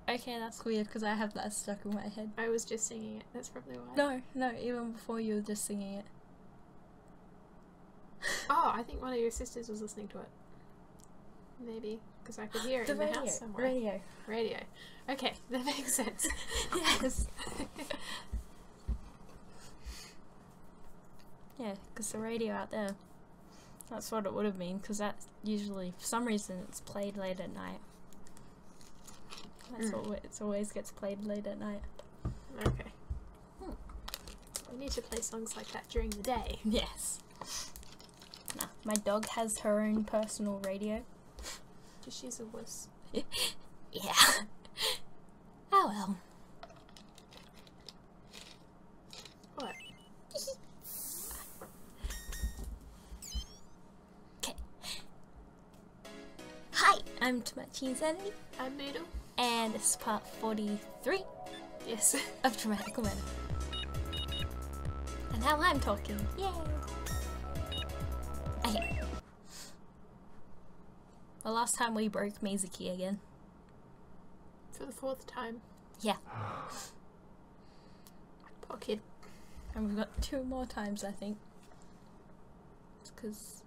Okay, that's weird because I have that stuck in my head. I was just singing it. That's probably why. No, even before you were just singing it. Oh, I think one of your sisters was listening to it. Maybe, because I could hear it in the house somewhere. Radio. Okay, that makes sense. Yes. Yeah, because the radio out there. That's what it would have been, because that usually, for some reason, it's played late at night. That's it always gets played late at night. Okay. We need to play songs like that during the day. Yes. Nah, my dog has her own personal radio. She's a wuss. Yeah. Oh well. What? Okay. Hi, I'm Tamachee. I'm Noodle. And this is part 43. Yes. Of Dramatical Men. And now I'm talking. Yay! Okay. The last time we broke Mizuki again. For the 4th time. Yeah. Poor kid. And we've got 2 more times, I think. It's because...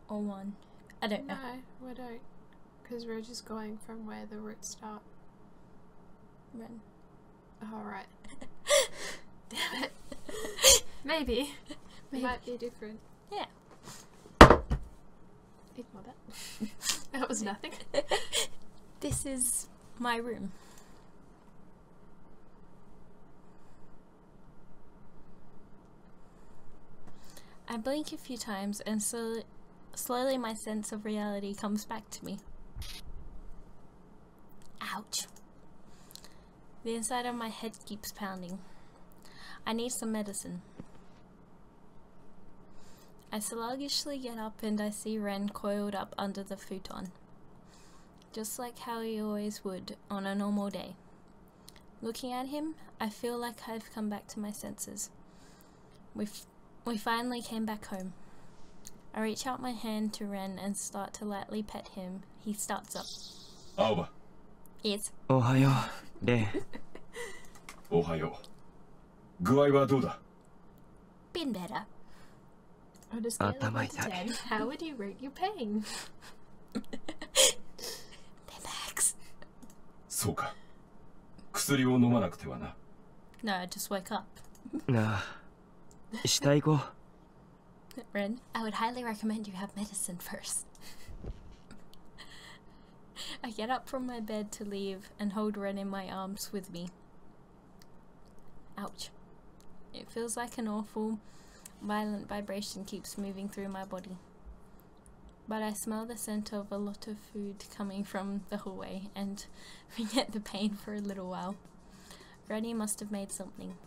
Or 1. I don't know. No, we don't. Because we're just going from where the roots start. Ren. Oh, right. Damn it. Maybe. It might be different. Yeah. Ignore that. That was nothing. This is my room. I blink a few times and slowly my sense of reality comes back to me. Ouch. The inside of my head keeps pounding. I need some medicine. I sluggishly get up and I see Ren coiled up under the futon. Just like how he always would on a normal day. Looking at him, I feel like I've come back to my senses. We finally came back home. I reach out my hand to Ren and start to lightly pet him. He starts up. Aoba. Yes. Ohayo, Ren. Ohayo. 具合はどうだ? Been better. On a scale of 1 to 10, how would you rate your pain? 10 max. そうか。薬を飲まなくてはな。 No, I just woke up. なあ、下行こう。 Ren, I would highly recommend you have medicine first. I get up from my bed to leave and hold Ren in my arms with me. Ouch. It feels like an awful, violent vibration keeps moving through my body. But I smell the scent of a lot of food coming from the hallway and forget the pain for a little while. Granny must have made something.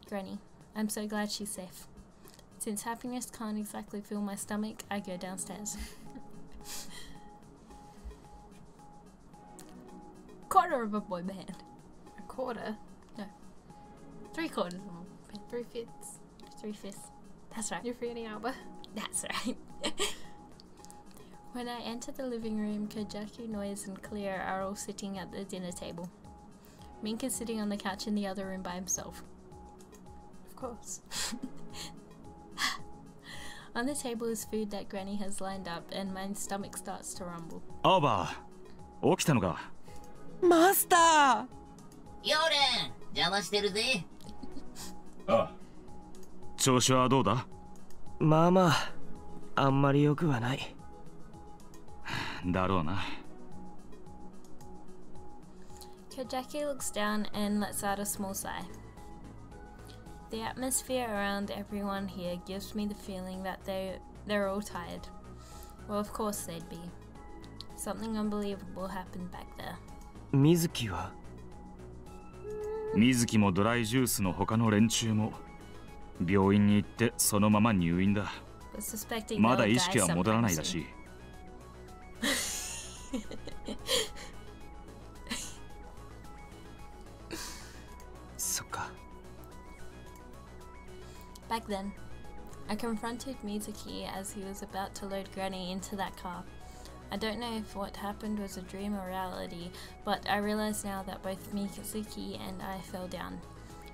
Granny, I'm so glad she's safe. Since happiness can't exactly fill my stomach, I go downstairs. Quarter of a boy band. A quarter? No. 3/4 of a boy band. 3/5. 3/5. That's right. You're feeling Alba. That's right. When I enter the living room, Kojaki, Noise and Clear are all sitting at the dinner table. Mink is sitting on the couch in the other room by himself. Of course. On the table is food that Granny has lined up and my stomach starts to rumble. Aoba, 起きたのか? Master! ヨーレン、邪魔してるぜ。ああ。調子はどうだ? まあまあ、あんまり良くはない。だろうな。Kojaki looks down and lets out a small sigh. The atmosphere around everyone here gives me the feeling that they're all tired. Well, of course they'd be. Something unbelievable happened back there. 水木は? 水木もドライジュースの他の連中も病院に行ってそのまま入院だ。まだ意識は戻らないらしい。そっか。Back then, I confronted Mizuki as he was about to load Granny into that car. I don't know if what happened was a dream or reality, but I realize now that both Mizuki and I fell down.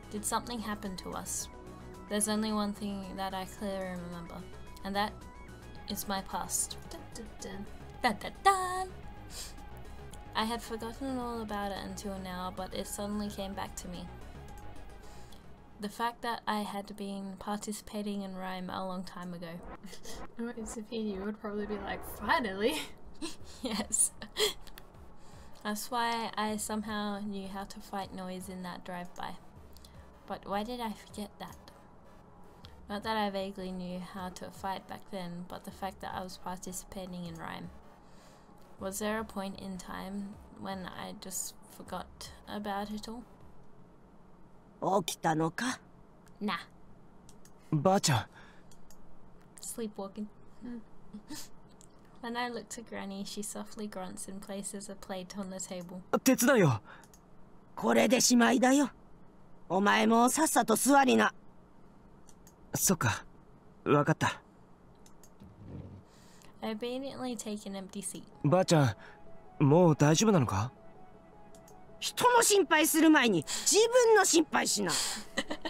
Did something happen to us? There's only one thing that I clearly remember, and that is my past. Dun, dun, dun. Dun, dun, dun. I had forgotten all about it until now, but it suddenly came back to me. The fact that I had been participating in rhyme a long time ago. Sophie, you would probably be like, finally! Yes. That's why I somehow knew how to fight noise in that drive-by. But why did I forget that? Not that I vaguely knew how to fight back then, but the fact that I was participating in rhyme. Was there a point in time when I just forgot about it all? 起きたのか? Nah. ばあちゃん Sleepwalking. When I look to Granny, she softly grunts and places a plate on the table. 手伝うよ。これでしまいだよ。お前もさっさと座りな。そっか、わかった。I obediently take an empty seat. ばあちゃん、もう大丈夫なのか？人の心配する前に自分の心配しな。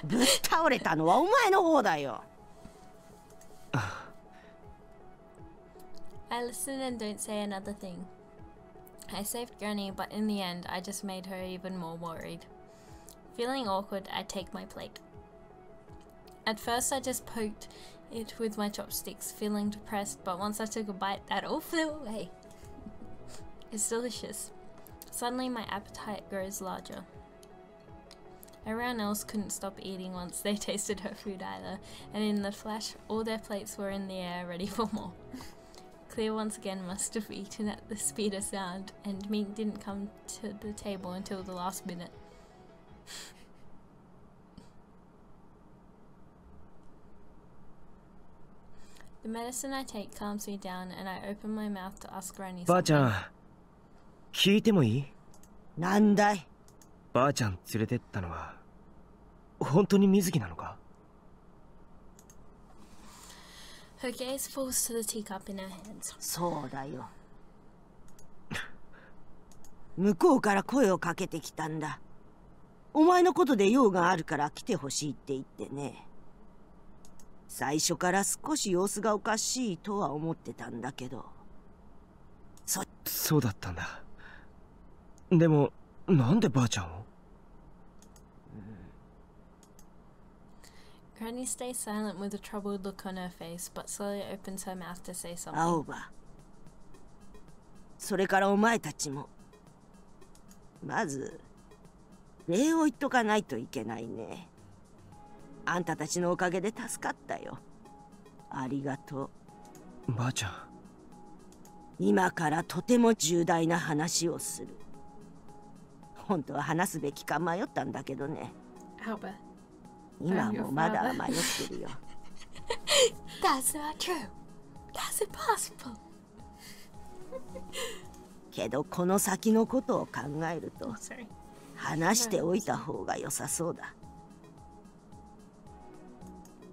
ぶっ倒れたのはお前の方だよ。I listen and don't say another thing. I saved Granny, but in the end, I just made her even more worried. Feeling awkward, I take my plate. At first, I just poked it with my chopsticks, feeling depressed, but once I took a bite, that all flew away. It's delicious. Suddenly, my appetite grows larger. Everyone else couldn't stop eating once they tasted her food either, and in the flash, all their plates were in the air, ready for more. Clear once again must have eaten at the speed of sound, and meat didn't come to the table until the last minute. The medicine I take calms me down, and I open my mouth to ask Granny something. ばあちゃん、聞いてもいい？なんだい？ばあちゃん連れてったのは本当に水木なのか？ Her gaze falls to the teacup in her hands. そうだよ。向こうから声をかけてきたんだ。お前のことで用があるから来てほしいって言ってね。最初から少し様子がおかしいとは思ってたんだけど。そうだったんだ。でもなんでばあちゃんを？ Granny stays silent with a troubled look on her face, but slowly opens her mouth to say something. 青葉。それからお前たちも。まず、礼を言っとかないといけないね。あんたたちのおかげで助かったよ。ありがとう。ばあちゃん。今からとても重大な話をする。本当は話すべきか迷ったんだけどね。青葉。今もまだ迷ってるよ。That's not true. That's impossible. けどこの先のことを考えると話しておいた方が良さそうだ。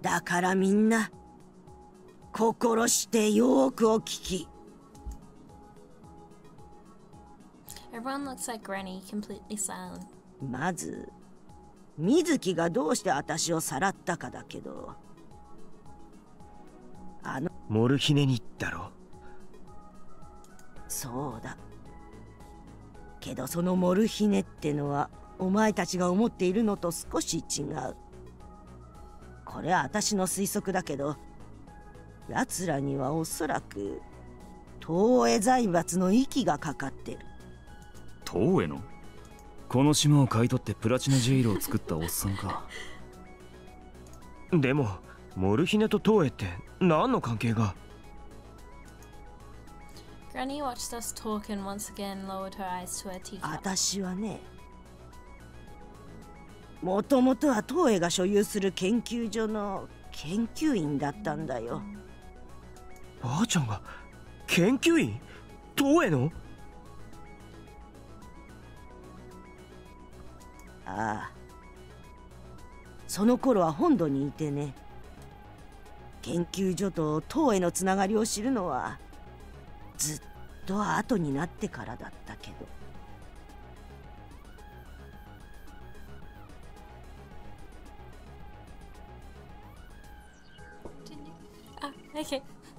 だからみんな心してよくお聞き。Everyone looks like Granny, completely silent. まず水木がどうして私をさらったかだけど、モルヒネにだろ。そうだ。けどそのモルヒネってのはお前たちが思っているのと少し違う。これは私の推測だけど、奴らにはおそらく東映財閥の息がかかってる。東映の？この島を買い取ってプラチナジェイルを作ったおっさんか。でもモルヒネと東映って何の関係が？ Granny watched us talk and once again lowered her eyes to her teacup. 私はね、もともとは東映が所有する研究所の研究員だったんだよ。ばあちゃんが研究員？東映の？ああ、その頃は本土にいてね。研究所と東へのつながりを知るのはずっと後になってからだったけど。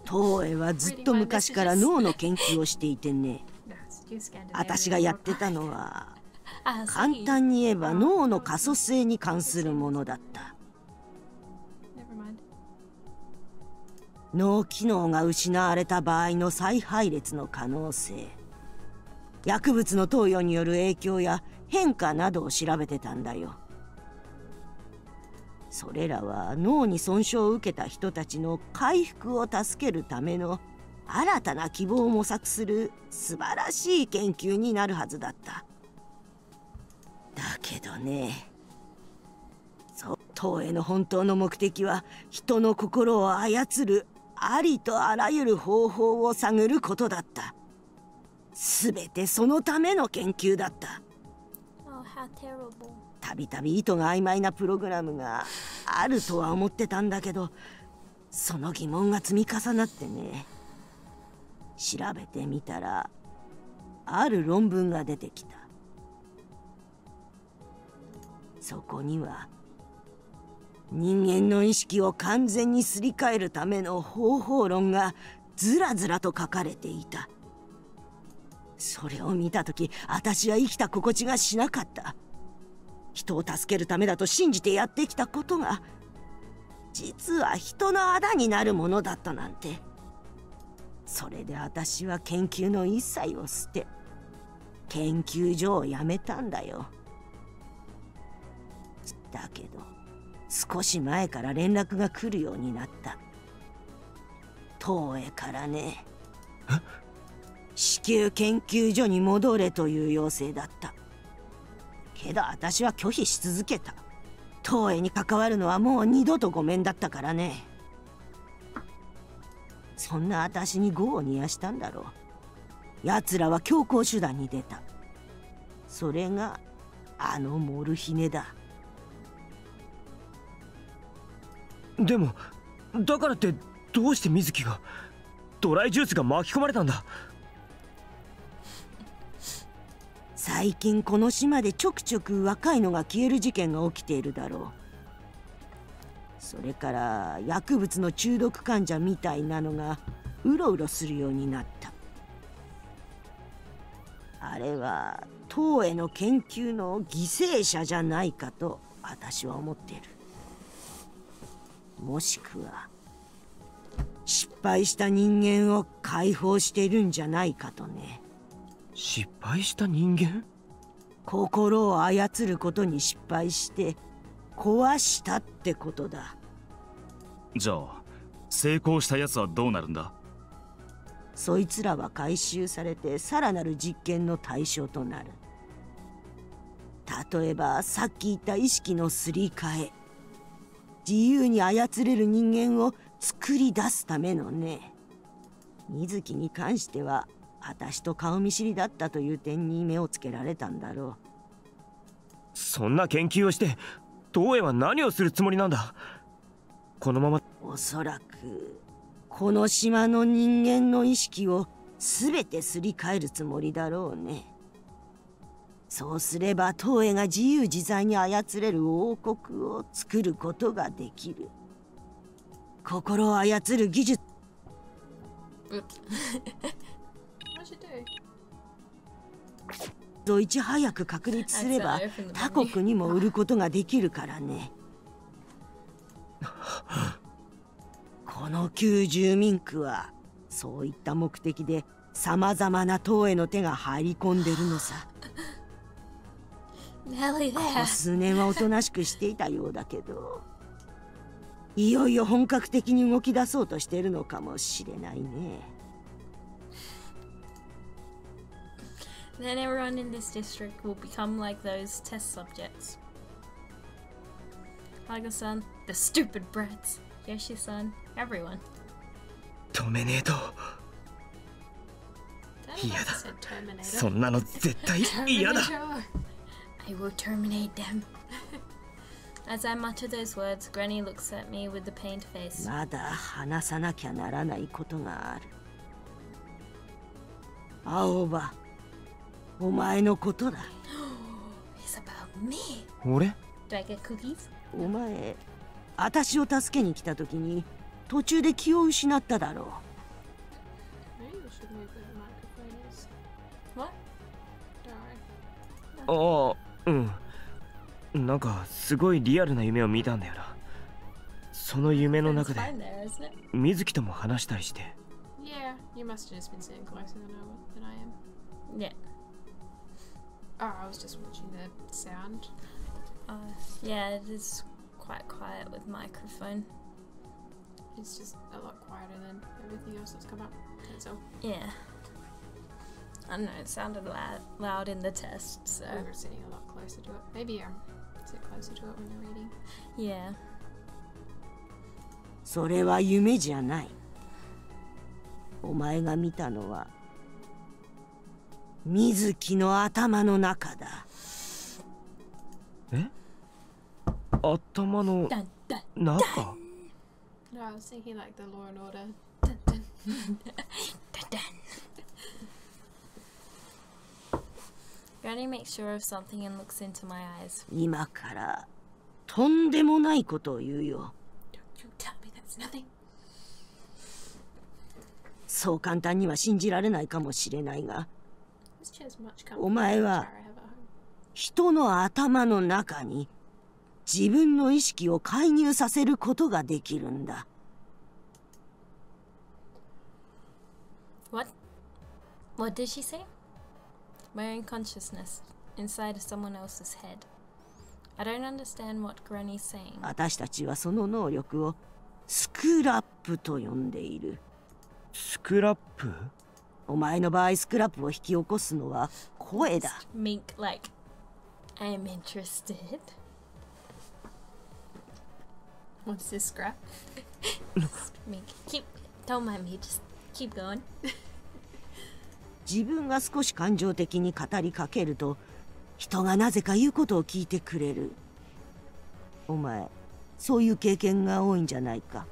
東映はずっと昔から脳の研究をしていてね。私がやってたのは簡単に言えば脳の可塑性に関するものだった。脳機能が失われた場合の再配列の可能性、薬物の投与による影響や変化などを調べてたんだよ。それらは脳に損傷を受けた人たちの回復を助けるための新たな希望を模索する素晴らしい研究になるはずだった。だけどね、東映の本当の目的は人の心を操るありとあらゆる方法を探ることだった。すべてそのための研究だった。たびたび意図が曖昧なプログラムがあるとは思ってたんだけど、その疑問が積み重なってね。調べてみたらある論文が出てきた。そこには人間の意識を完全にすり替えるための方法論がずらずらと書かれていた。それを見たとき、私は生きた心地がしなかった。人を助けるためだと信じてやってきたことが、実は人の仇になるものだったなんて。それで私は研究の一切を捨て、研究所を辞めたんだよ。だけど少し前から連絡が来るようになった。東映からね。子宮研究所に戻れという要請だった。けど私は拒否し続けた。東映に関わるのはもう二度とごめんだったからね。そんな私に業を煮やしたんだろう。奴らは強硬手段に出た。それがあのモルヒネだ。でもだからってどうして水木が、ドライジュースが巻き込まれたんだ。最近この島でちょくちょく若いのが消える事件が起きているだろう。それから薬物の中毒患者みたいなのがうろうろするようになった。あれは東映の研究の犠牲者じゃないかと私は思っている。もしくは失敗した人間を解放しているんじゃないかとね。失敗した人間？心を操ることに失敗して壊したってことだ。じゃあ成功したやつはどうなるんだ？そいつらは回収されてさらなる実験の対象となる。例えばさっき言った意識のすり替え、自由に操れる人間を作り出すためのね。水木に関しては私と顔見知りだったという点に目をつけられたんだろう。そんな研究をして東映は何をするつもりなんだ。このまま。おそらくこの島の人間の意識を全てすり替えるつもりだろうね。そうすれば東映が自由自在に操れる王国を作ることができる。心を操る技術いち早く確立すれば他国にも売ることができるからね。この旧住民区はそういった目的でさまざまな党への手が入り込んでるのさ。ここ数年はおとなしくしていたようだけど、いよいよ本格的に動き出そうとしているのかもしれないね。Then everyone in this district will become like those test subjects. Haga-san, the stupid brats. Yoshi-san, everyone. 止めねえと。嫌だ。そんなの絶対嫌だ。I will terminate them. As I mutter those words, Granny looks at me with the pained face. まだ話さなきゃならないことがある。青葉、お前のことだ。俺？ Do I get cookies? お前、私を助けに来た時に途中で気を失っただろう。ああ、うん。なんかすごいリアルな夢を見たんだよな。その夢の中で水木とも話したりして。Yeah, you must have just been sitting closer than I am. Yeah. Oh, I was just watching the sound. Yeah, it is quite quiet with microphone. It's just a lot quieter than everything else that's come up. That's all. Yeah. I don't know, it sounded loud in the test, so... We were sitting a lot closer to it. Maybe sit closer to it when you're reading. Yeah. それは夢じゃない。お前が見たのは水木の頭の中だ。え？頭の中？ No, I was thinking like the Law and Order. Dun, dun. Dun, dun. Granny makes sure of something and looks into my eyes. 今からとんでもないことを言うよ。Don't you tell me that's nothing. そう簡単には信じられないかもしれないが、 This chair's much comfier お前 than the は chair I have at home. 人の頭の中に自分の意識を介入させることができるんだ。What? What did she say? My own consciousness inside of someone else's head. I don't understand what Granny's saying. 私たちはその能力をスクラップと呼んでいる。スクラップ？お前の場合、スクラップを引き起こすのは声だ。Mink, like, I'm interested. What's this scrap? Mink, don't mind me, just keep going. 自分が少し感情的に語りかけると、人がなぜか言うことを聞いてくれる。お前、そういう経験が多いんじゃないか。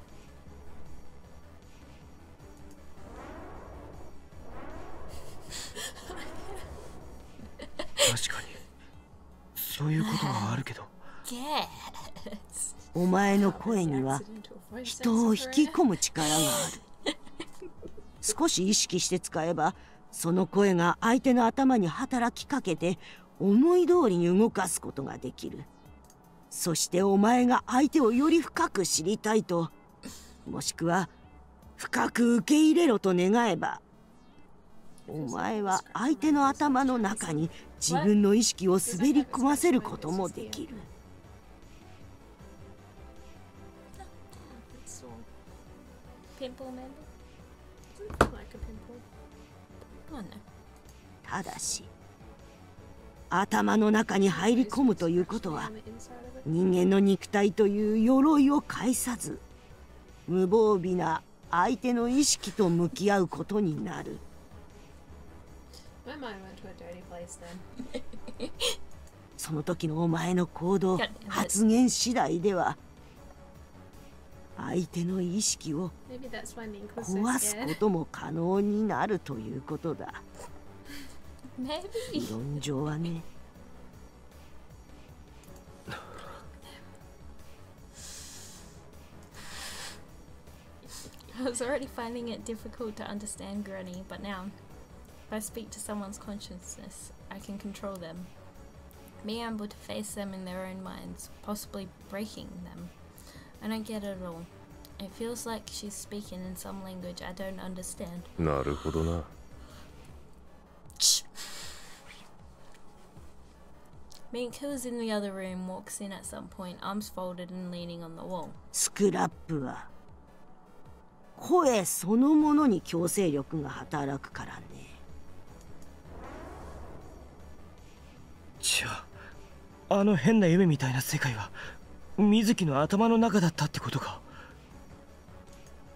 確かにそういうことはあるけど。お前の声には人を引き込む力がある。少し意識して使えば、その声が相手の頭に働きかけて思い通りに動かすことができる。そしてお前が相手をより深く知りたいと、もしくは深く受け入れろと願えば、お前は相手の頭の中に自分の意識を滑り込ませることもできる。Pimple, maybe? Like a pimple. Oh, no. ただし、頭の中に入り込むということは、人間の肉体という鎧を介さず、無防備な相手の意識と向き合うことになる。My mind went to a dirty place then. その時のお前の行動、発言次第では、相手の意識を Maybe that's why Mink was so 壊すこ scared. とも可能になるということだ。 Maybe. 理論上はね。I was already finding it difficult to understand Granny, but now, if I speak to someone's consciousness, I can control them. Being able to face them in their own minds, possibly breaking them. I don't get it at all. It feels like she's speaking in some language I don't understand. なるほどな。Mink, who is in the other room, walks in at some point, arms folded and leaning on the wall. スクラップは声そのものに強制力が働くからね。じゃあ、あの変な夢みたいな世界は水木の頭の中だったってことか。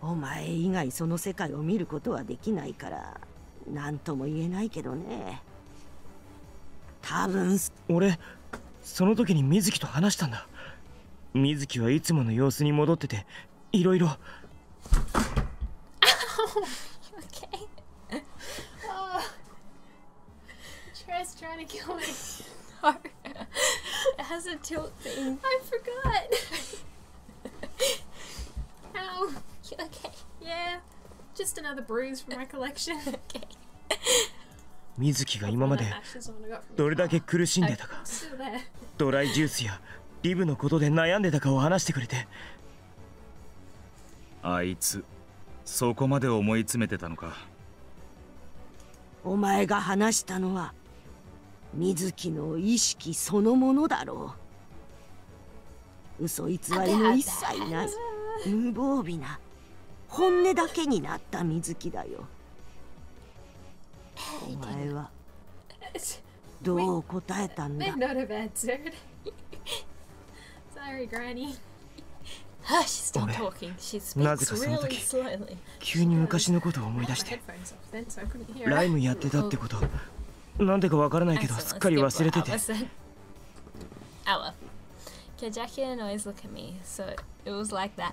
お前以外その世界を見ることはできないから何とも言えないけどね。多分俺その時に水木と話したんだ。水木はいつもの様子に戻ってて、いろいろ。Okay. trying to kill me. It has a tilt thing. I forgot. Ow. Okay. Yeah. Just another bruise from my collection. Okay. 水木が今までどれだけ苦しんでたか、ドライジュースやリブのことで悩んでたかを話してくれて。あいつそこまで思い詰めてたのか。お前が話したのは水木の意識そのものだろう。嘘偽りの一切ない無防備な本音だけになった水木だよ。お前はどう答えたんだ。 Not have answered. Sorry, Granny. She's still talking. She speaks really slowly. 急に昔のことを思い出して、ライムやってたってこと、なんでかわからないけどすっかり忘れてて。Ella. Okay, Jackie and always look at me, so it was like that.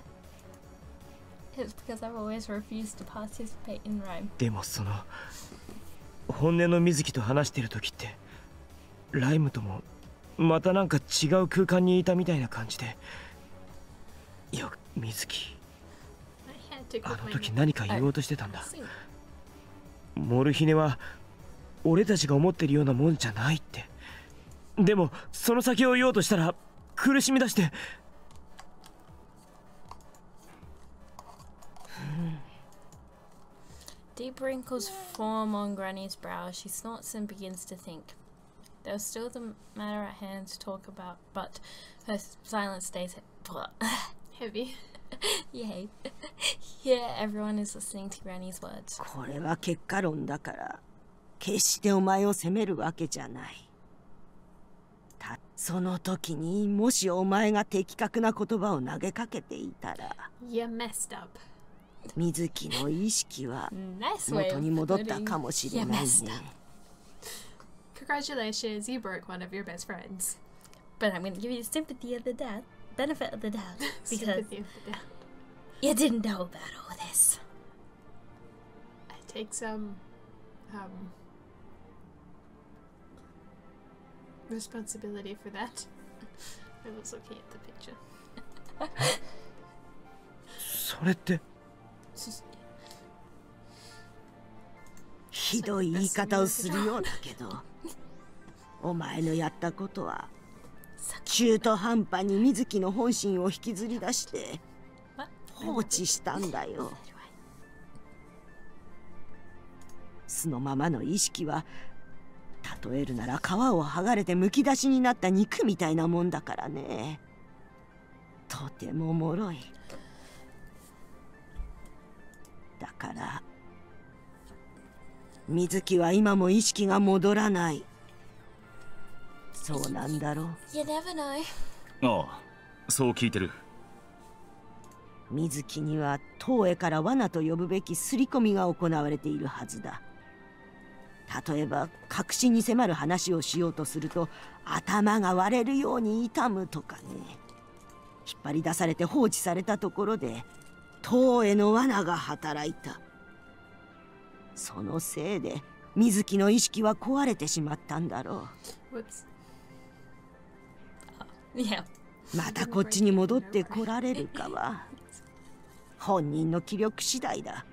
It's because I've always refused to participate in rhyme. でもその本音の水木と話してる時って、ライムともまたなんか違う空間にいたみたいな感じで。いや、水木、あの時何か言おうとしてたんだ。モルヒネは俺たちが思ってるようなもんじゃないって。でもその先を言おうとしたら苦しみ出して。Deep wrinkles form on Granny's brow. She snorts and begins to think. There's still the matter at hand to talk about, but her silence stays heavy. Yay. Here, everyone is listening to Granny's words. これは結果論だから、決してお前を責めるわけじゃない。その時にもしお前が的確な言葉を投げかけていたら、You messed up. 水木の意識は元に戻ったかもしれないね。Congratulations, you broke one of your best friends. But I'm going to give you sympathy of the doubt, benefit of the doubt, because Sympathy of the doubt. You didn't know about all this. I take some responsibility for that. I was looking at the picture. それってひどい言い方をするようだけど、お前のやったことは中途半端に水木の本心を引きずり出して放置したんだよ。素のままの意識は例えるなら皮を剥がれてむき出しになった肉みたいなもんだからね。とても脆い。だから水木は今も意識が戻らない。そうなんだろう。You never know. ああ、そう聞いてる。水木には東へから罠と呼ぶべき刷り込みが行われているはずだ。例えば確信に迫る話をしようとすると頭が割れるように痛むとかね。引っ張り出されて放置されたところで東への罠が働いた。そのせいで水木の意識は壊れてしまったんだろう。またこっちに戻ってこられるかは本人の気力次第だ。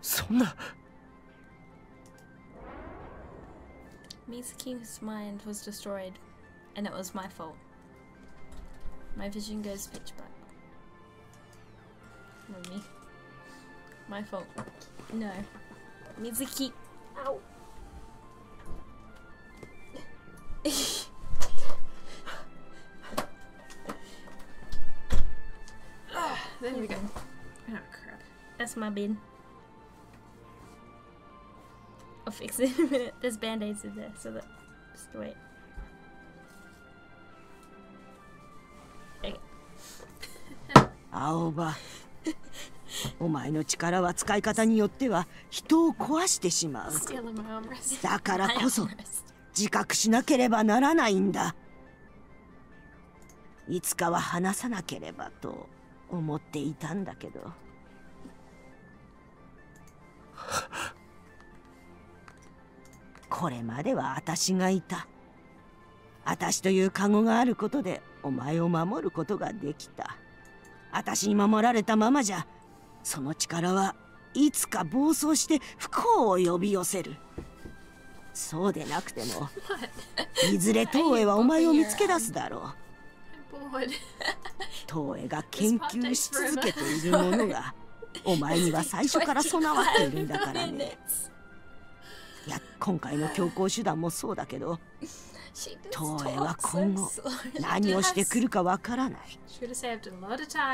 そんな。Mizuki's mind was destroyed, and it was my fault. My vision goes pitch black. Me. My fault. No. Mizuki. Ow. There we go. Oh crap. That's my bin. I'll fix it in a minute. There's band-aids in there, so that just wait. Okay. 青葉、お前の力は使い方によっては人を壊してしまう。だからこそ自覚しなければならないんだ。いつかは話さなければと思っていたんだけど。これまでは私がいた。私というカゴがあることでお前を守ることができた。私に守られたままじゃ、その力はいつか暴走して不幸を呼び寄せる。そうでなくても、いずれ東映はお前を見つけ出すだろう。東映が研究し続けているものがお前には最初から備わっているんだからね。いや、今回の強行手段もそうだけど、東映は今後何をしてくるかわからない。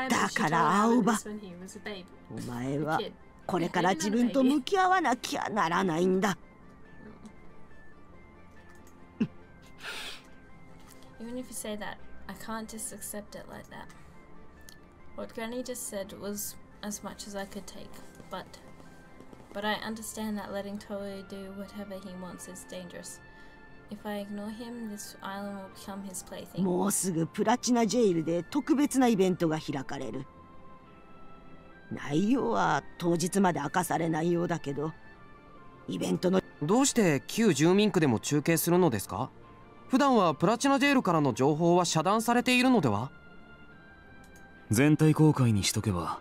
だから青葉、お前はこれから自分と向き合わなきゃならないんだ。Even if you say that, I can't just accept it like that. What Granny just said was as much as I could take, but I understand that letting Toei do whatever he wants is dangerous. If I ignore him, this island will become his plaything. もうすぐプラチナジェイルで特別なイベントが開かれる。内容は当日まで明かされないようだけど、イベントのどうして旧住民区でも中継するのですか？普段はプラチナジェイルからの情報は遮断されているのでは？全体公開にしとけば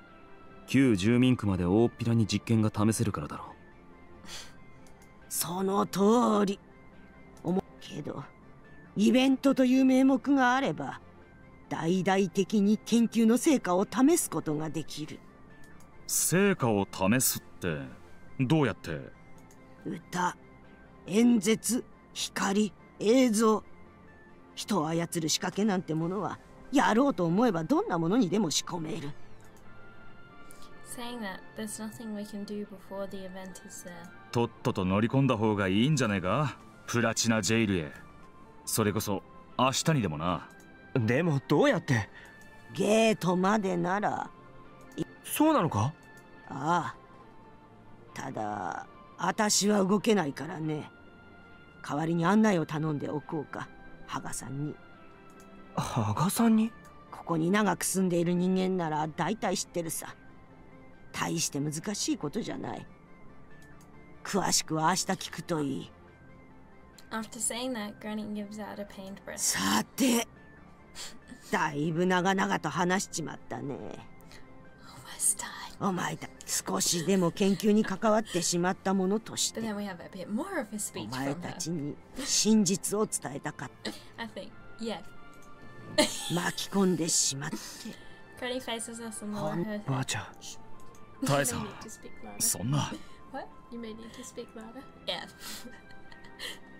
旧住民区まで大っぴらに実験が試せるからだろう。その通り。思うけど、イベントという名目があれば大々的に研究の成果を試すことができる。成果を試すってどうやって？歌、演説、光、映像、人を操る仕掛けなんてものはやろうと思えばどんなものにでも仕込める。Saying that, there's nothing we can do before the event is there. とっとと乗り込んだ方がいいんじゃねえか？プラチナジェイルへ。それこそ明日にでもな。でもどうやって？ゲートまでなら。そうなのか？ああ。ただ私は動けないからね。代わりに案内を頼んでおこうか、羽賀さんに。羽賀さんに？ここに長く住んでいる人間なら大体知ってるさ。大して難しいことじゃない。詳しくは明日聞くといい。After saying that, Granny gives out a pained breath. さて、だいぶ長々と話しちまったね。お前た少しでも研究に関わってしまったものとして、お前たちに真実を伝えたかった。巻き込んでしまって。ばあちゃん。タエさん、そんな。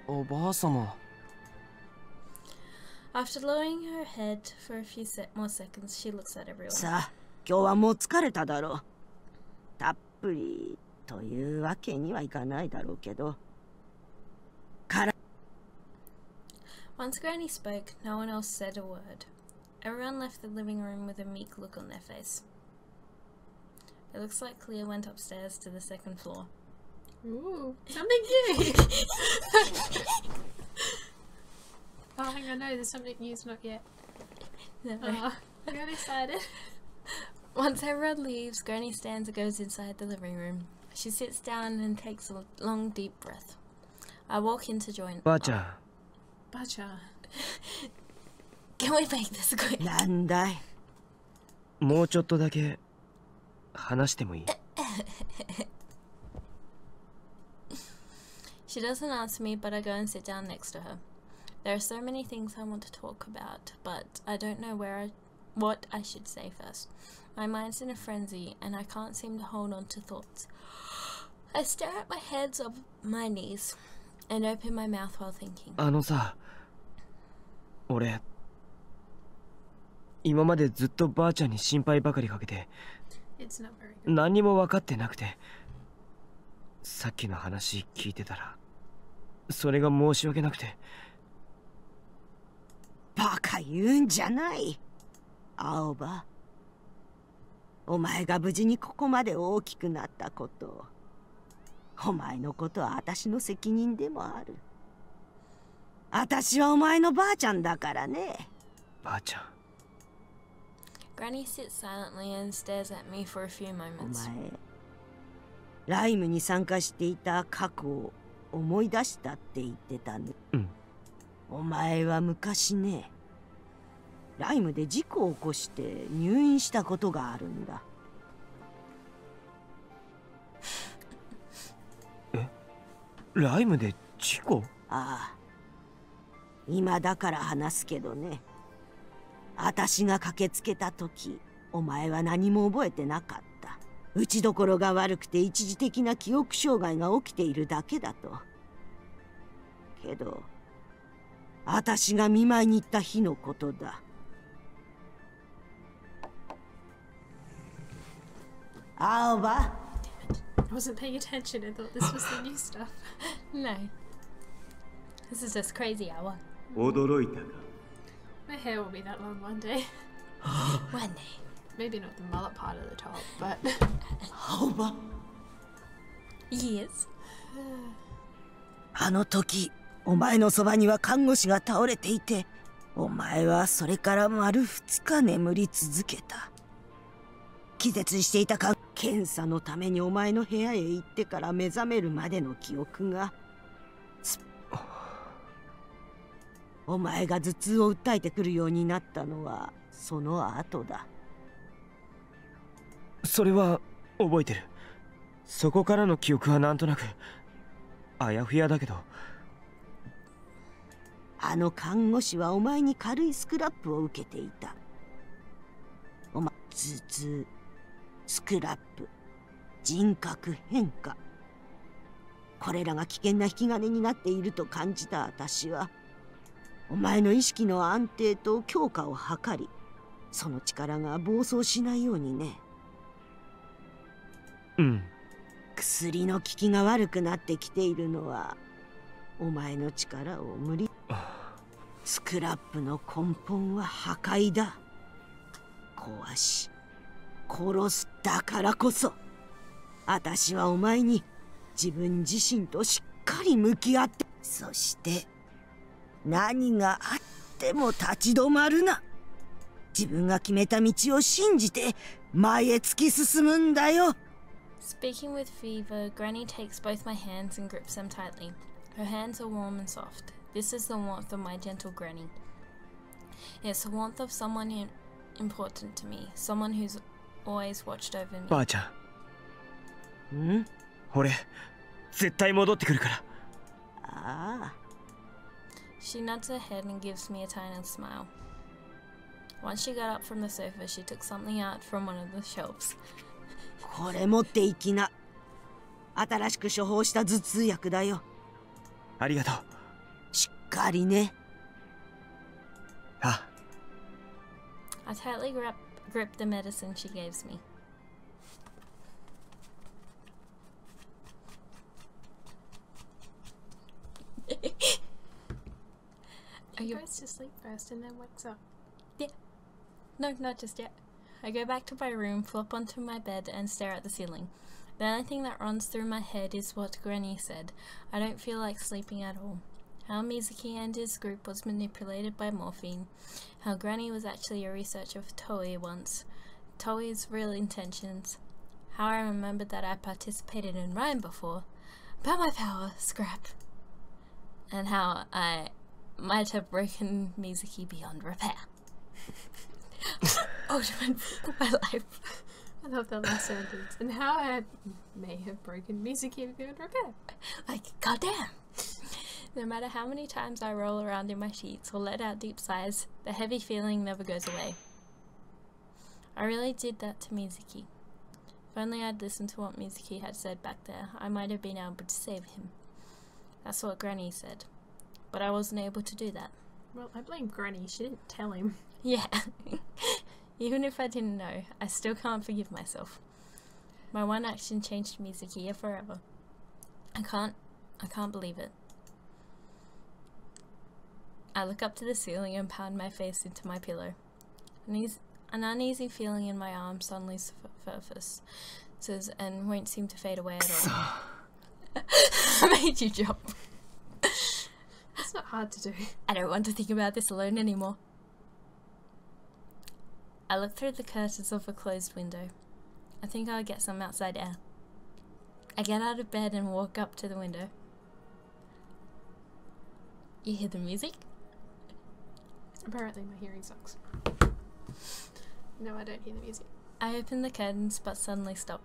おばあ様。After lowering her head for a few more seconds, she looks at everyone. さあ、今日はもう疲れただろう。たっぷりというわけにはいかないだろうけど。Once Granny spoke, no one else said a word. Everyone left the living room with a meek look on their face. It looks like Clea went upstairs to the second floor. Ooh, something new! Oh, hang on, no, there's something new's not yet. No. Oh, I got excited. Once everyone leaves, Granny stands and goes inside the living room. She sits down and takes a long, deep breath. I walk in to join. Bacha. Bacha. Can we make this quick? なんだい。もうちょっとだけ話してもいい？ She doesn't answer me, but I go and sit down next to her. There are so many things I want to talk about, but I don't know what I should say first. My mind's in a frenzy, and I can't seem to hold on to thoughts. I stare at my hands on my knees and open my mouth while thinking. あのさ、俺今までずっとばあちゃんに心配ばかりかけて何にも分かってなくて、さっきの話聞いてたらそれが申し訳なくて。バカ言うんじゃない、青葉。お前が無事にここまで大きくなったこと、お前のことは私の責任でもある。私はお前のばあちゃんだからね。ばあちゃん。Granny sits silently and stares at me for a few moments. お前、ライムに参加していた過去を思い出したって言ってたね。うん。お前は昔ね、ライムで事故を起こして入院したことがあるんだ。え、ライムで事故？ああ。今だから話すけどね。私が駆けつけた時、お前は何も覚えてなかった。打ちどころが悪くて一時的な記憶障害が起きているだけだと。けど、私が見舞いに行った日のことだ。青葉。I wasn't paying attention. I thought this was the new stuff. No. This is just crazy hour. 驚いたか。My hair will be that long one day. One day. Maybe not the mullet part of the top, but... 青葉。Yes. あの時、お前のそばには看護師が倒れていて、お前はそれから丸2日眠り続けた。気絶していたか、検査のためにお前の部屋へ行ってから目覚めるまでの記憶が、お前が頭痛を訴えてくるようになったのはその後だ。それは覚えてる。そこからの記憶はなんとなくあやふやだけど。あの看護師はお前に軽いスクラップを受けていた。お前、頭痛、スクラップ、人格変化、これらが危険な引き金になっていると感じた私は、お前の意識の安定と強化を図り、その力が暴走しないようにね。うん。薬の効きが悪くなってきているのは、お前の力を無理。スクラップの根本は破壊だ。壊し、殺すだからこそ、私はお前に自分自身としっかり向き合って、そして、何があっても立ち止まるな。自分が決めた道を信じて前へ突き進むんだよ。Speaking with fever, Granny takes both my hands and grips them tightly. Her hands are warm and soft. This is the warmth of my gentle Granny. It's the warmth of someone important to me, someone who's always watched over me. ばあちゃん？ん？俺、絶対戻ってくるから。ああ。She nods her head and gives me a tiny smile. Once she got up from the sofa, she took something out from one of the shelves. これ持っていきな。新しく処方した頭痛薬だよ。ありがとう。しっかりね。あ。I tightly grip the medicine she gives me. He goes to sleep first and then wakes up. Yeah. No, not just yet. I go back to my room, flop onto my bed and stare at the ceiling. The only thing that runs through my head is what Granny said. I don't feel like sleeping at all. How Mizuki and his group was manipulated by morphine. How Granny was actually a researcher for Toei once. Toei's real intentions. How I remembered that I participated in Rhyme before. About my power, scrap. And how I might have broken Mizuki beyond repair. Ultimate book of my life. I love that last sentence. And how I may have broken Mizuki beyond repair. Like, goddamn. No matter how many times I roll around in my sheets or let out deep sighs, the heavy feeling never goes away. I really did that to Mizuki. If only I'd listened to what Mizuki had said back there, I might have been able to save him. That's what Granny said. But I wasn't able to do that. Well, I blame Granny. She didn't tell him. Yeah. Even if I didn't know, I still can't forgive myself. My one action changed Mizuki forever. I can't believe it. I look up to the ceiling and pound my face into my pillow. An uneasy feeling in my arm suddenly surfaces and won't seem to fade away at all. I made you jump. It's not hard to do. I don't want to think about this alone anymore. I look through the curtains of a closed window. I think I'll get some outside air. I get out of bed and walk up to the window. You hear the music? Apparently my hearing sucks. No, I don't hear the music. I open the curtains but suddenly stop.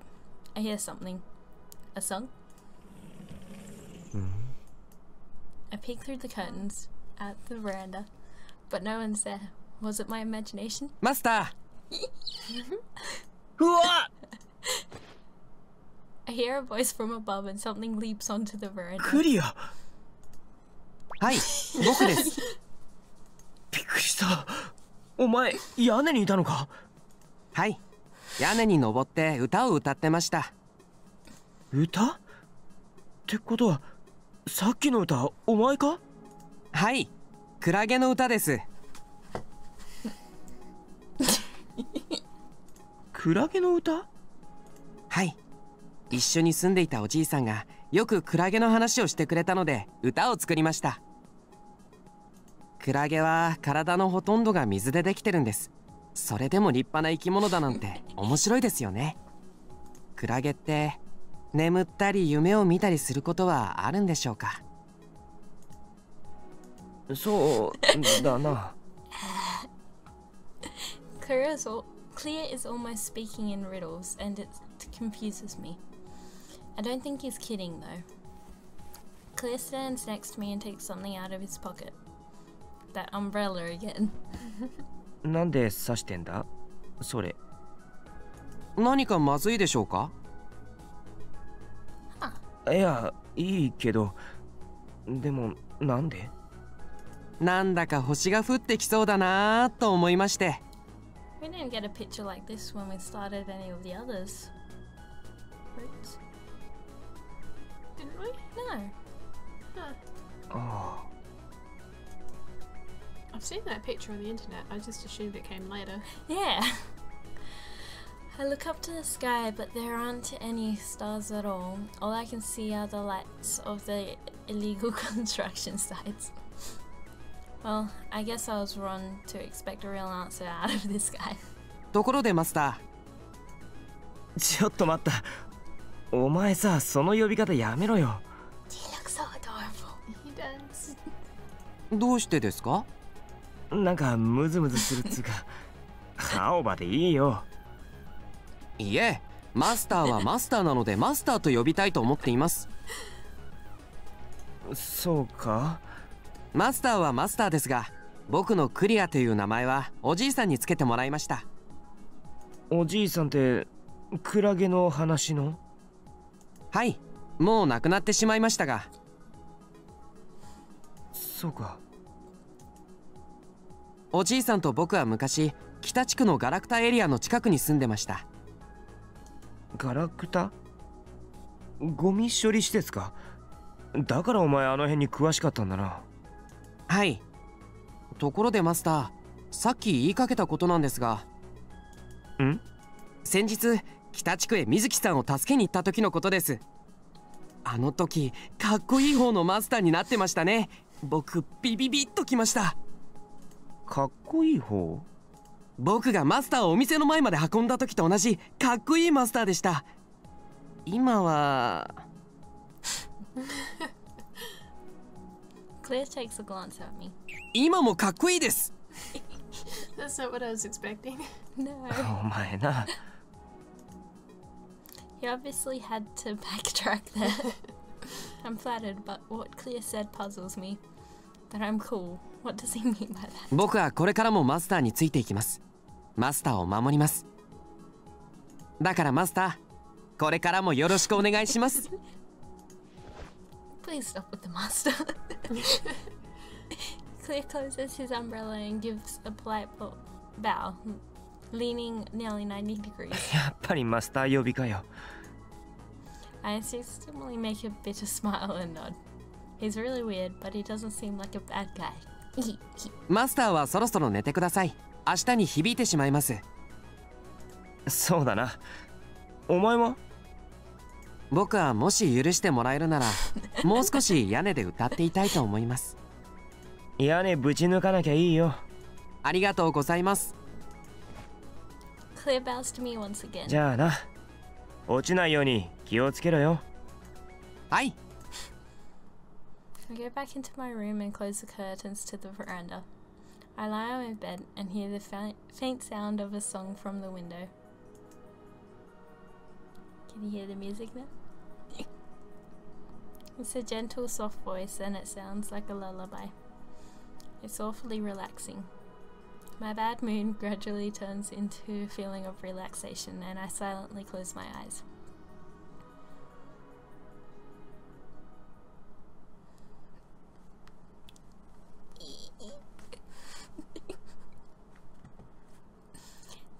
I hear something. A song? I peek through the curtains at the veranda, but no one's there. Was it my imagination? Master! I hear a voice from above and something leaps onto the veranda. クリア。はい、僕です。びっくりした。お前、屋根にいたのか？はい、屋根に登って歌を歌ってました。歌？ってことは、さっきの歌、お前か？はい、クラゲの歌です。クラゲの歌？はい、一緒に住んでいたおじいさんがよくクラゲの話をしてくれたので歌を作りました。クラゲは体のほとんどが水でできてるんです。それでも立派な生き物だなんて面白いですよね。クラゲって眠ったり夢を見たりすることはあるんでしょうか？そうだな。Clear is almost speaking in riddles, and it confuses me. I don't think he's kidding though. Clear stands next to me and takes something out of his pocket. That umbrella again. なんで刺してんだ？それ。何かまずいでしょうか？いや、いいけど。でも、なんで？なんだか星が降ってきそうだなと思いまして。We didn't get a picture like this when we started any of the others. Right? Didn't we? No. Oh. I've seen that picture on the internet. I just assumed it came later. Yeah. I look up to the sky, but there aren't any stars at all. All I can see are the lights of the illegal construction sites. Well, I guess I was wrong to expect a real answer out of this guy. ところでマスター。ちょっと待った。お前さ、その呼び方やめろよ。He looks so adorable. He does. どうしてですか？なんかムズムズするっつうか。青葉でいいよ。いえ、マスターはマスターなのでマスターと呼びたいと思っています。そうか？マスターはマスターですが、僕のクリアという名前はおじいさんにつけてもらいました。おじいさんってクラゲの話の？はい、もう亡くなってしまいましたが。そうか。おじいさんと僕は昔北地区のガラクタエリアの近くに住んでました。ガラクタ？ゴミ処理施設か？だからお前あの辺に詳しかったんだな。はい。ところでマスター、さっき言いかけたことなんですが。先日北地区へ水木さんを助けに行った時のことです。あの時かっこいい方のマスターになってましたね。僕ビビビッときました。かっこいい方？僕がマスターをお店の前まで運んだ時と同じかっこいいマスターでした。今はClear takes a glance at me. 今もかっこいいです。That's not what I was expecting. No. お前な。He obviously had to backtrack there. I'm flattered, but what Clear said puzzles me. That I'm cool. What does he mean by that? 僕はこれからもマスターについていきます。マスターを守ります。だからマスター、これからもよろしくお願いします。Please stop with the master. Clear closes his umbrella and gives a polite bow, leaning nearly 90 degrees. やっぱりマスター呼びかよ。I insistently make a bitter smile and nod. He's really weird, but he doesn't seem like a bad guy. マスターはそろそろ寝てください。明日に響いてしまいます。そうだな。お前は？僕はもし許してもらえるならもう少し屋根で歌っていたいと思います。屋根ぶち抜かなきゃいいよ。ありがとうございます。Clear bows to me once again. じゃあな。落ちないように気をつけろよ。はい。I go back into my room and close the curtains to the veranda. I lie on my bed and hear the faint sound of a song from the window. Can you hear the music now? It's a gentle, soft voice and it sounds like a lullaby. It's awfully relaxing. My bad mood gradually turns into a feeling of relaxation and I silently close my eyes.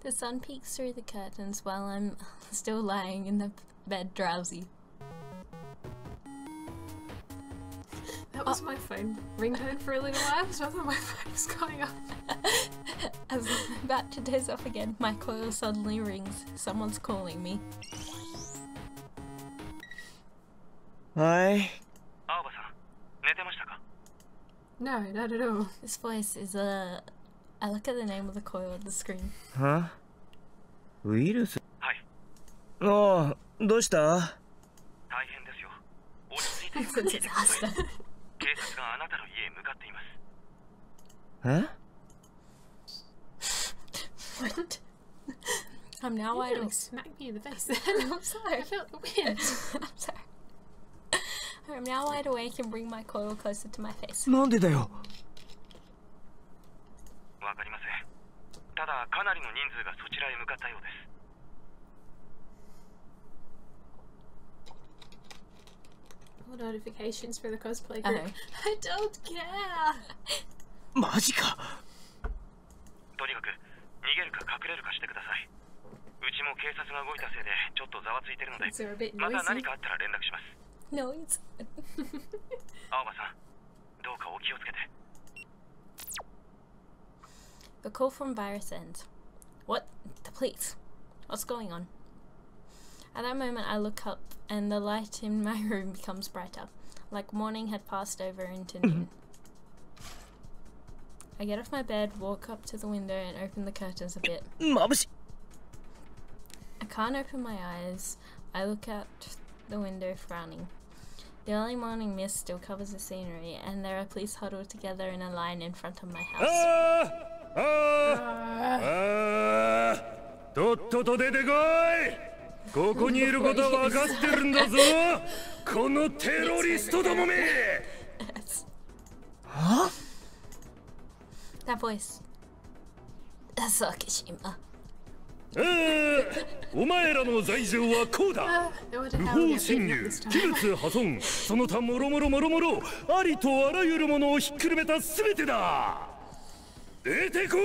The sun peeks through the curtains while I'm still lying in the bed drowsy. That was my phone ringtone for a little while, so I thought my phone was going off. As I'm about to doze off again, my coil suddenly rings. Someone's calling me. Hi. No, not at all. This voice is I look at the name of the coil on the screen. Huh? ウイルス? はい。ああ、どうした? 大変ですよ。落ち着いてください。警察があなたの家へ向かっています。え? What? I'm now wide awake. Smack me in the face. I'm sorry. I felt the wind. I'm sorry. I'm now wide awake and bring my coil closer to my face. なんでだよ。わかりません。ただかなりの人数がそちらへ向かったようです。Notifications for the cosplay group. I don't care. マジか。とにかく逃げるか隠れるかしてください。うちも警察が動いたせいでちょっとざわついてるので、また何かあったら連絡します。Noise. 青葉さん、どうかお気をつけて。The call from Virus ends. What? The police? What's going on? At that moment I look up and the light in my room becomes brighter, like morning had passed over into noon. I get off my bed, walk up to the window and open the curtains a bit. I can't open my eyes. I look out the window frowning. The early morning mist still covers the scenery and there are police huddled together in a line in front of my house. とっとと出てこい。ここにいることは分かってるんだぞ。このテロリストどもめ。は? That voice. That's Akishima. お前らの罪状はこうだ。不法侵入、器物破損、その他もろもろもろもろ、ありとあらゆるものをひっくるめたすべてだ。出てこい。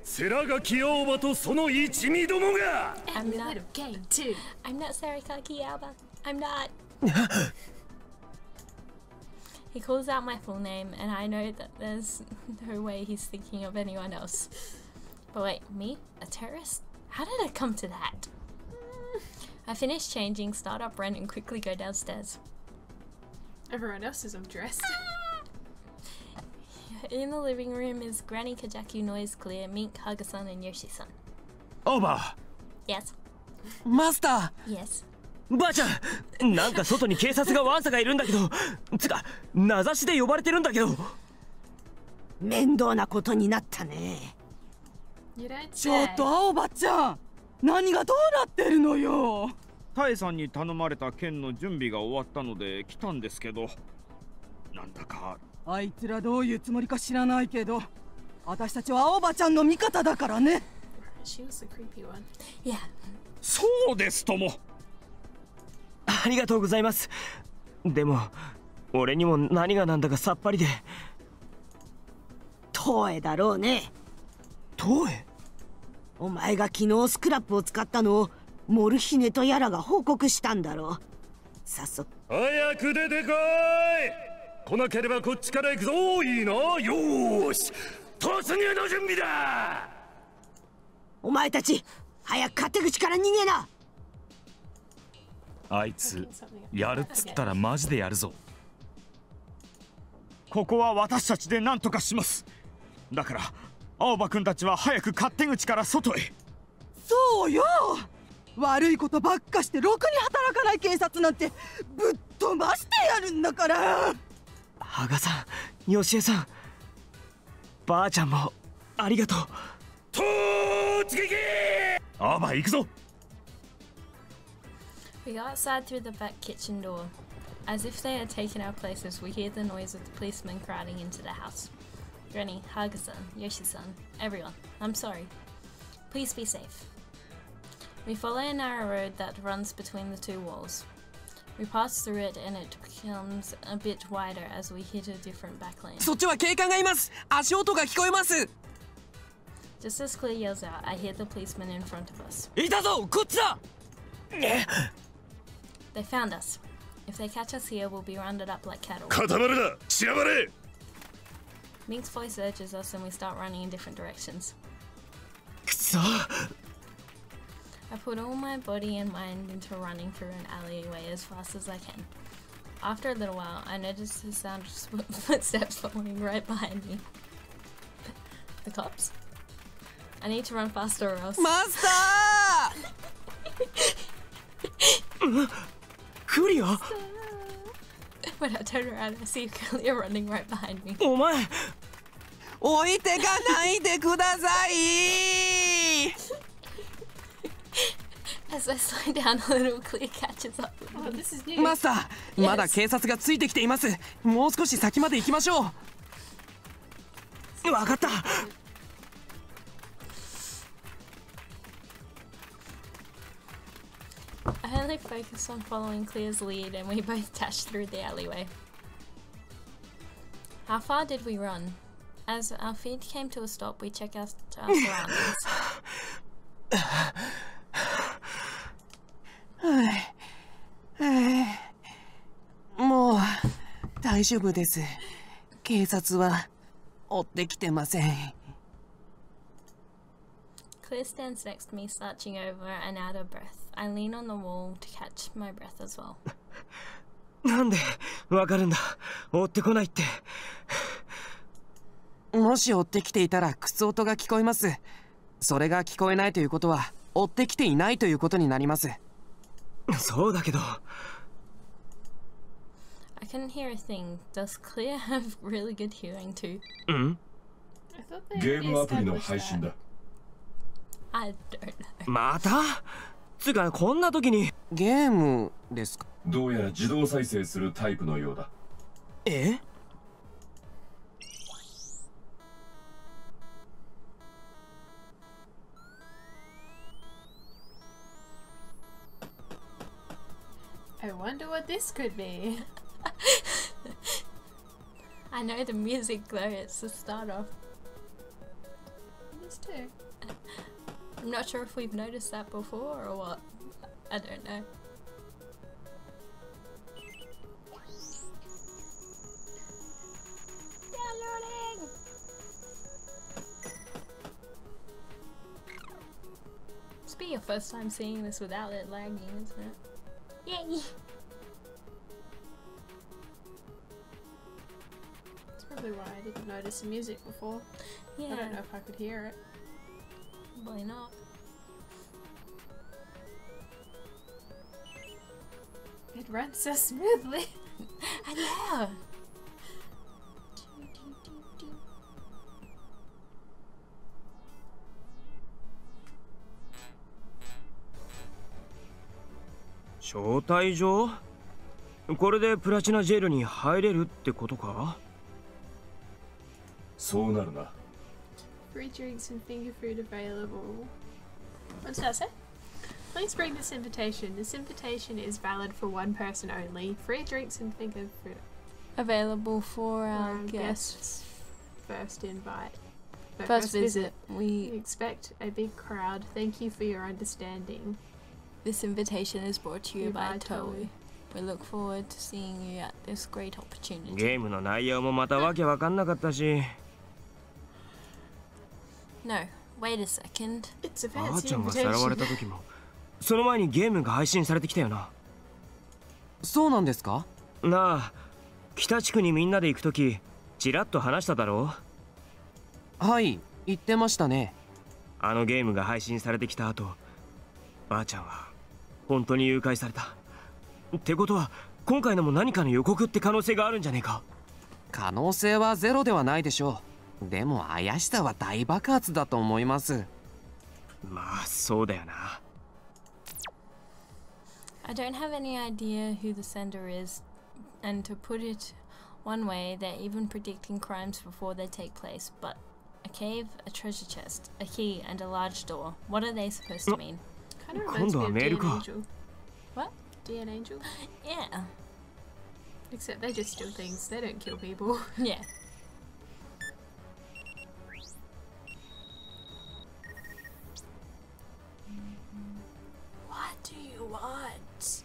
セラガキ青葉とその一味どもが。I'm not Sarakaki Alba. I'm not. He calls out my full name, and I know that there's no way he's thinking of anyone else. But wait, me? A terrorist? How did I come to that? I finish changing, start up run, and quickly go downstairs. Everyone else is undressed. In the living room is Granny, Kajaku, Noise Clear, Mink, Haga-san, and Yoshi-san. Over! Yes. Master! Yes. ばあちゃん、なんか外に警察がわんさがいるんだけど、つか名指しで呼ばれてるんだけど。面倒なことになったね。ちょっと青葉ちゃん、何がどうなってるのよ。タエさんに頼まれた件の準備が終わったので来たんですけど、なんだかあいつらどういうつもりか知らないけど、私たちは青葉ちゃんの味方だからね。Yeah. そうですとも。ありがとうございます。でも俺にも何がなんだかさっぱりで。トエだろうね。トエ？お前が昨日スクラップを使ったのをモルヒネとやらが報告したんだろう。早速。早く出てこい。来なければこっちから行くぞ。いいな。よーし、突入の準備だ。お前たち早く勝手口から逃げな。あいつやるっつったらマジでやるぞ。ここは私たちで何とかします。だから青葉くんたちは早く勝手口から外へ。そうよ、悪いことばっかしてろくに働かない警察なんてぶっ飛ばしてやるんだから。羽賀さん、吉江さん、ばあちゃんもありがとう。突撃！あば行くぞ。 We go outside through the back kitchen door. As if they had taken our places, we hear the noise of the policemen crowding into the house. Granny, Haga-san, Yoshi-san, everyone, I'm sorry. Please be safe. We follow a narrow road that runs between the two walls. We pass through it and it becomes a bit wider as we hit a different back lane. そっちは警官がいます。足音が聞こえます。 Just as Clear yells out, I hear the policeman in front of us. いたぞ、こっちだ。They found us. If they catch us here, we'll be rounded up like cattle. 固まるな、散らばれ。 Mink's voice urges us and we start running in different directions. くそ。 I put all my body and mind into running through an alleyway as fast as I can. After a little while, I notice the sound of footsteps following right behind me. The cops? I need to run faster or else. マスター！ クリア？ When I turn around, I see Clear running right behind me. お前、置いてかないでください。 As I slow down, a little Clear catches up with me. Oh, this is new. マスター、まだ警察がついてきています。もう少し先まで行きましょう。わかった。 I only focus on following Clear's lead and we both dash through the alleyway. How far did we run? As our feet came to a stop, we check out our surroundings. もう大丈夫です。警察は追ってきてません。 Clear stands next to me, slouching over and out of breath. I lean on the wall to catch my breath as well. なんでわかるんだ。追ってこないって。もし追ってきていたら靴音が聞こえます。それが聞こえないということは追ってきていないということになります。そうだけど。I couldn't hear a thing. Does Clear have really good hearing too? うん。ゲームアプリの配信だ。I don't know. また？つうかこんな時にゲームですか？どうやら自動再生するタイプのようだ。え？I wonder what this could be. I know the music though, it's the start off. This too. I'm not sure if we've noticed that before or what. I don't know. Downloading! It's be your first time seeing this without it lagging, isn't it? Yay! That's probably why I didn't notice the music before. Yeah. I don't know if I could hear it. Probably not. It runs so smoothly. I know.「招待状？これでプラチナジェルに入れるってことか？」そうなるな。Free drinks and finger food available. What did I say? Please bring this invitation. This invitation is valid for one person only. Free drinks and finger food Available for our guests. First invite. No, First visit. We expect a big crowd. Thank you for your understanding. This invitation is brought to you by Toei. We look forward to seeing you at this great opportunity. ゲームの内容もまたわけわかんなかったし。 No, wait a second. It's a ばあ fancy ちゃんがさらわれ invitation. た時もその前にゲームが配信されてきたよな。そうなんですか？なあ、北地区にみんなで行く時ちらっと話しただろう。はい、言ってましたね。あのゲームが配信されてきた後、ばあちゃんは本当に誘拐されたってことは今回のも何かの予告って可能性があるんじゃねえか？可能性はゼロではないでしょう。でも怪しさは大爆発だと思います。まあそうだよな。I don't have any idea who the sender is, and to put it one way, they're even predicting crimes before they take place. But a cave, a treasure chest, a key, and a large door. What are they supposed to mean? Kind of reminds me of DN Angel. What? DN Angel? Yeah. Except they just steal things. They don't kill people. Yeah. What do you want?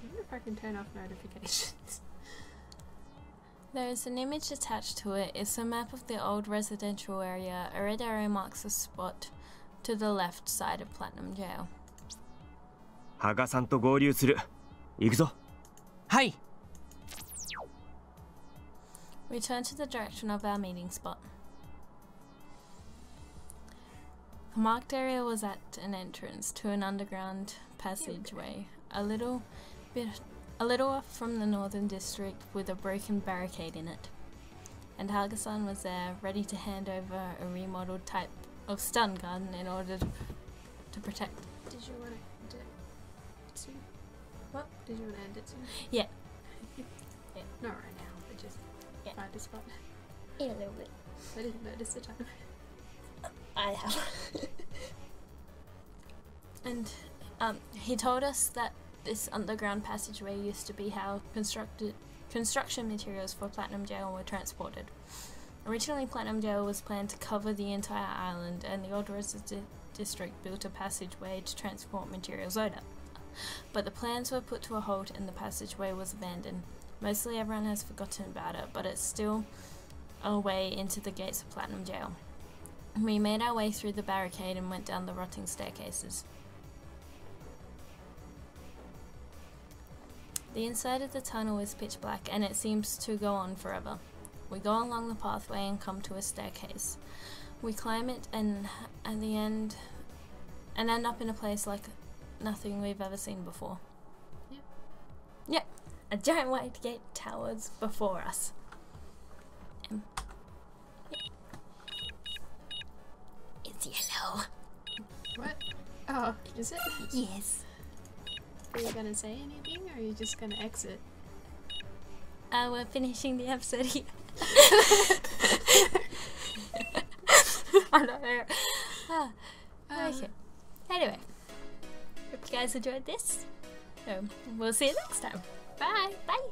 I wonder if I can turn off notifications. There is an image attached to it. It's a map of the old residential area. A red arrow marks a spot to the left side of Platinum Jail. 羽賀さんと合流する。行くぞ。はい。We turn to the direction of our meeting spot. The marked area was at an entrance to an underground passageway, a little off from the northern district, with a broken barricade in it. And Haga-san was there, ready to hand over a remodeled type of stun gun in order to protect. Did you want to end it soon? What? Did you want to end it soon? Yeah. Yeah. Not right now, but just find a spot. Yeah, a little bit. I didn't notice the time. I have. And he told us that this underground passageway used to be how construction materials for Platinum Jail were transported. Originally, Platinum Jail was planned to cover the entire island, and the old resident district built a passageway to transport materials over. But the plans were put to a halt and the passageway was abandoned. Mostly everyone has forgotten about it, but it's still a way into the gates of Platinum Jail. We made our way through the barricade and went down the rotting staircases. The inside of the tunnel is pitch black and it seems to go on forever. We go along the pathway and come to a staircase. We climb it and at the end end up in a place like nothing we've ever seen before. Yep. Yep. A giant white gate towers before us. It's yellow. What? Oh, is it? Yes. Are you gonna say anything or are you just gonna exit? We're finishing the episode here. I don't know. Okay. Anyway, hope you guys enjoyed this. We'll see you next time. Bye. Bye.